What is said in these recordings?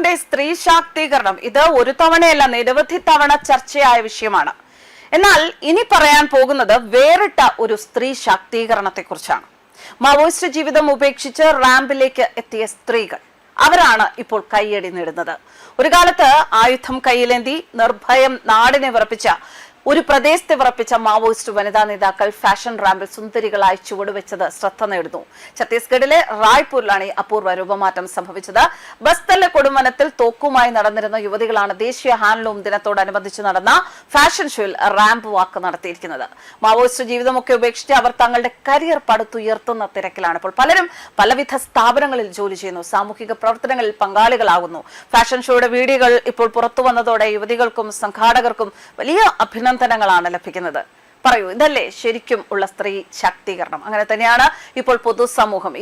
സർക്കാരിന്റെ സ്ത്രീ ശാക്തീകരണം ഇത് ഒരു തവണയല്ല നിരവധി തവണ ചർച്ചയായ വിഷയമാണ്. എന്നാൽ ഇനി പറയാൻ പോകുന്നത് വേറിട്ട ഒരു സ്ത്രീ ശാക്തീകരണത്തെ കുറിച്ചാണ്. മാവോയിസ്റ്റ് ജീവിതം ഉപേക്ഷിച്ച് റാമ്പിലേക്ക് എത്തിയ സ്ത്രീകൾ അവരാണ് ഇപ്പോൾ കയ്യടി നേടുന്നത്. ഒരു കാലത്ത് ആയുധം കയ്യിലേന്തി നിർഭയം നാടിനെ വിറപ്പിച്ച ഒരു പ്രദേശത്തെ വിറപ്പിച്ച മാവോയിസ്റ്റ് വനിതാ നേതാക്കൾ ഫാഷൻ റാമ്പിൽ സുന്ദരികളായി ചുവടുവെച്ചത് ശ്രദ്ധ നേടുന്നു. ഛത്തീസ്ഗഡിലെ റായ്പൂരിലാണ് ഈ അപൂർവ രൂപമാറ്റം സംഭവിച്ചത്. ബസ്തലിലെ കൊടുംവനത്തിൽ തോക്കുമായി നടന്നിരുന്ന യുവതികളാണ് ദേശീയ ഹാൻഡ്ലൂം ദിനത്തോടനുബന്ധിച്ച് നടന്ന ഫാഷൻ ഷോയിൽ റാമ്പ് വാക്ക് നടത്തിയിരിക്കുന്നത്. മാവോയിസ്റ്റ് ജീവിതമൊക്കെ ഉപേക്ഷിച്ച് അവർ തങ്ങളുടെ കരിയർ പടുത്തുയർത്തുന്ന തിരക്കിലാണ്. ഇപ്പോൾ പലരും പലവിധ സ്ഥാപനങ്ങളിൽ ജോലി ചെയ്യുന്നു, സാമൂഹിക പ്രവർത്തനങ്ങളിൽ പങ്കാളികളാകുന്നു. ഫാഷൻ ഷോയുടെ വീഡിയോകൾ ഇപ്പോൾ പുറത്തു വന്നതോടെ യുവതികൾക്കും സംഘാടകർക്കും വലിയ അഭിനന്ദനങ്ങളാണ് ലഭിക്കുന്നത്. പറയൂ, ഇതല്ലേ ശരിക്കും ഉള്ള സ്ത്രീ ശാക്തീകരണം? അങ്ങനെ തന്നെയാണ് ഇപ്പോൾ പൊതുസമൂഹം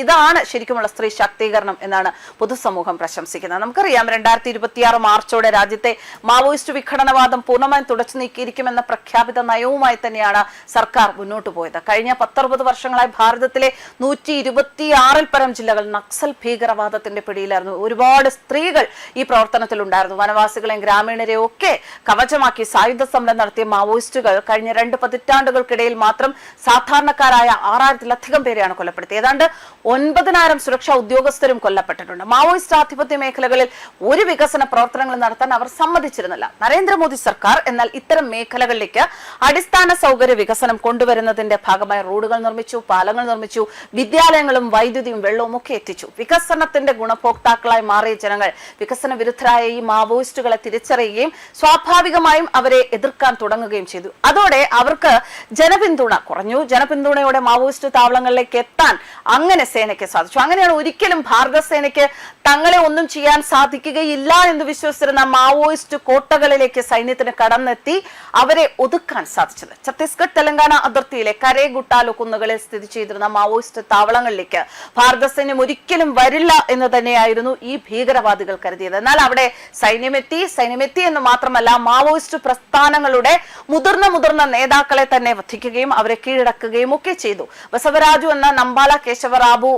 ഇതാണ് ശരിക്കുമുള്ള സ്ത്രീ ശാക്തീകരണം എന്നാണ് പൊതുസമൂഹം പ്രശംസിക്കുന്നത്. നമുക്കറിയാം 2026 മാർച്ചോടെ രാജ്യത്തെ മാവോയിസ്റ്റ് വിഘടനവാദം പൂർണ്ണമായും തുടച്ചു നീക്കിയിരിക്കുമെന്ന പ്രഖ്യാപിത നയവുമായി തന്നെയാണ് സർക്കാർ മുന്നോട്ട് പോയത്. കഴിഞ്ഞ 10-60 വർഷങ്ങളായി ഭാരതത്തിലെ 126-ൽ പരം ജില്ലകൾ നക്സൽ ഭീകരവാദത്തിന്റെ പിടിയിലായിരുന്നു. ഒരുപാട് സ്ത്രീകൾ ഈ പ്രവർത്തനത്തിലുണ്ടായിരുന്നു. വനവാസികളെയും ഗ്രാമീണരെയും ഒക്കെ കവചമാക്കി സായുധ സമരം നടത്തിയ മാവോയിസ്റ്റുകൾ കഴിഞ്ഞ 2 പതിറ്റാണ്ടുകൾക്കിടയിൽ മാത്രം സാധാരണക്കാരായ 6000-ലധികം പേരെയാണ് കൊല്ലപ്പെടുത്തിയത്. ഏതാണ്ട് 9000 സുരക്ഷാ ഉദ്യോഗസ്ഥരും കൊല്ലപ്പെട്ടിട്ടുണ്ട്. മാവോയിസ്റ്റ് ആധിപത്യ മേഖലകളിൽ ഒരു വികസന പ്രവർത്തനങ്ങൾ നടത്താൻ അവർ സമ്മതിച്ചിരുന്നില്ല. നരേന്ദ്രമോദി സർക്കാർ എന്നാൽ ഇത്തരം മേഖലകളിലേക്ക് അടിസ്ഥാന സൗകര്യ വികസനം കൊണ്ടുവരുന്നതിന്റെ ഭാഗമായി റോഡുകൾ നിർമ്മിച്ചു, പാലങ്ങൾ നിർമ്മിച്ചു, വിദ്യാലയങ്ങളും വൈദ്യുതിയും വെള്ളവും ഒക്കെ എത്തിച്ചു. വികസനത്തിന്റെ ഗുണഭോക്താക്കളായി മാറിയ ജനങ്ങൾ വികസന വിരുദ്ധരായ ഈ മാവോയിസ്റ്റുകളെ തിരിച്ചറിയുകയും സ്വാഭാവികമായും അവരെ എതിർക്കാൻ തുടങ്ങുകയും ചെയ്തു. അതോടെ അവർക്ക് ജനപിന്തുണ കുറഞ്ഞു. ജനപിന്തുണയോടെ മാവോയിസ്റ്റ് താവളങ്ങളിലേക്ക് എത്താൻ അങ്ങനെ സേനയ്ക്ക് സാധിച്ചു. അങ്ങനെയാണ് ഒരിക്കലും ഭാരത സേനയ്ക്ക് തങ്ങളെ ഒന്നും ചെയ്യാൻ സാധിക്കുകയില്ല എന്ന് വിശ്വസിച്ചിരുന്ന മാവോയിസ്റ്റ് കോട്ടകളിലേക്ക് സൈന്യത്തിന് കടന്നെത്തി അവരെ ഒതുക്കാൻ സാധിച്ചത്. ഛത്തീസ്ഗഡ് തെലങ്കാന അതിർത്തിയിലെ കരേഗുട്ടാലു കുന്നുകളിൽ സ്ഥിതി ചെയ്തിരുന്ന മാവോയിസ്റ്റ് താവളങ്ങളിലേക്ക് ഭാരത സൈന്യം ഒരിക്കലും വരില്ല എന്ന് തന്നെയായിരുന്നു ഈ ഭീകരവാദികൾ കരുതിയത്. എന്നാൽ അവിടെ സൈന്യമെത്തി എന്ന് മാത്രമല്ല, മാവോയിസ്റ്റ് പ്രസ്ഥാനങ്ങളുടെ മുതിർന്ന നേതാക്കളെ തന്നെ വധിക്കുകയും അവരെ കീഴടക്കുകയും ഒക്കെ ചെയ്തു. ബസവരാജു എന്ന നമ്പാല കേശവറാബു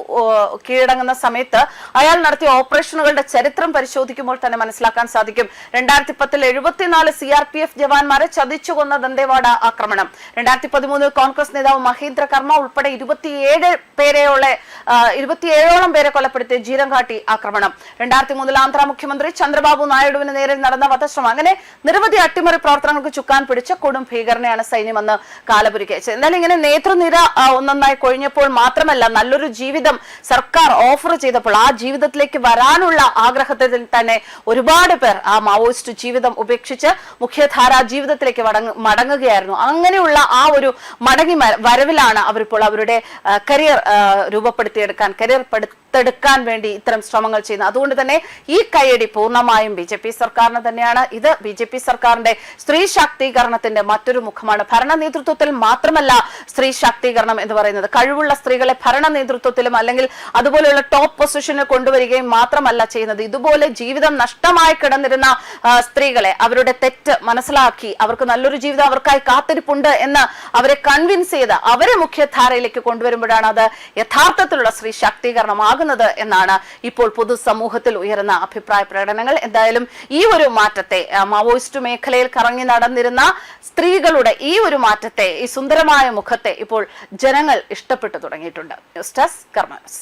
കീഴടങ്ങുന്ന സമയത്ത് അയാൾ നടത്തിയ ഓപ്പറേഷനുകളുടെ ചരിത്രം പരിശോധിക്കുമ്പോൾ തന്നെ മനസ്സിലാക്കാൻ സാധിക്കും. 2010-ൽ 74 CRPF ജവാന്മാരെ ചതിച്ചു കൊന്ന ദന്തേവാഡ ആക്രമണം, 2013 കോൺഗ്രസ് നേതാവ് മഹേന്ദ്ര കർമ്മ ഉൾപ്പെടെ 27ഓളം പേരെ കൊലപ്പെടുത്തിയ ജീരംഘാട്ടി ആക്രമണം, 2003-ൽ ആന്ധ്ര മുഖ്യമന്ത്രി ചന്ദ്രബാബു നായിഡുവിന് നേരെ നടന്ന വധശ്രമം, അങ്ങനെ നിരവധി അട്ടിമറി പ്രവർത്തനങ്ങൾക്ക് ചുക്കാൻ പിടിച്ച കൊടും ഭീകരനെയാണ് സൈന്യമെന്ന് കാലപുരിക്കയച്ചത്. എന്നാൽ ഇങ്ങനെ നേതൃനിര ഒന്നൊന്നായി കൊഴിഞ്ഞപ്പോൾ മാത്രമല്ല, നല്ലൊരു ജീവിതം സർക്കാർ ഓഫർ ചെയ്തപ്പോൾ ആ ജീവിതത്തിലേക്ക് വരാനുള്ള ആഗ്രഹത്തിൽ തന്നെ ഒരുപാട് പേർ ആ മാവോയിസ്റ്റ് ജീവിതം ഉപേക്ഷിച്ച് മുഖ്യധാരാ ജീവിതത്തിലേക്ക് മടങ്ങുകയായിരുന്നു. അങ്ങനെയുള്ള ആ ഒരു മടങ്ങി വരവിലാണ് അവരിപ്പോൾ അവരുടെ കരിയർ ടുക്കാൻ വേണ്ടി ഇത്തരം ശ്രമങ്ങൾ ചെയ്യുന്നത്. അതുകൊണ്ട് തന്നെ ഈ കയ്യടി പൂർണ്ണമായും BJP സർക്കാരിന് തന്നെയാണ്. ഇത് BJP സർക്കാരിന്റെ സ്ത്രീ ശാക്തീകരണത്തിന്റെ മറ്റൊരു മുഖമാണ്. ഭരണ നേതൃത്വത്തിൽ മാത്രമല്ല സ്ത്രീ ശാക്തീകരണം എന്ന് പറയുന്നത്, കഴിവുള്ള സ്ത്രീകളെ ഭരണ നേതൃത്വത്തിലും അല്ലെങ്കിൽ അതുപോലെയുള്ള ടോപ്പ് പൊസിഷനിൽ കൊണ്ടുവരികയും മാത്രമല്ല ചെയ്യുന്നത്, ഇതുപോലെ ജീവിതം നഷ്ടമായി കിടന്നിരുന്ന സ്ത്രീകളെ അവരുടെ തെറ്റ് മനസ്സിലാക്കി അവർക്ക് നല്ലൊരു ജീവിതം അവർക്കായി കാത്തിരിപ്പുണ്ട് എന്ന് അവരെ കൺവിൻസ് ചെയ്ത് അവരെ മുഖ്യധാരയിലേക്ക് കൊണ്ടുവരുമ്പോഴാണ് അത് യഥാർത്ഥത്തിലുള്ള സ്ത്രീ ശാക്തീകരണമാകുന്നത് എന്നാണ് ഇപ്പോൾ പൊതുസമൂഹത്തിൽ ഉയരുന്ന അഭിപ്രായ പ്രകടനങ്ങൾ. എന്തായാലും ഈ ഒരു മാറ്റത്തെ, മാവോയിസ്റ്റ് മേഖലയിൽ കറങ്ങി നടന്നിരുന്ന സ്ത്രീകളുടെ ഈ ഒരു മാറ്റത്തെ, ഈ സുന്ദരമായ മുഖത്തെ ഇപ്പോൾ ജനങ്ങൾ ഇഷ്ടപ്പെട്ടു തുടങ്ങിയിട്ടുണ്ട്. ന്യൂസ് ഡെസ്ക് കർമ്മ ന്യൂസ്.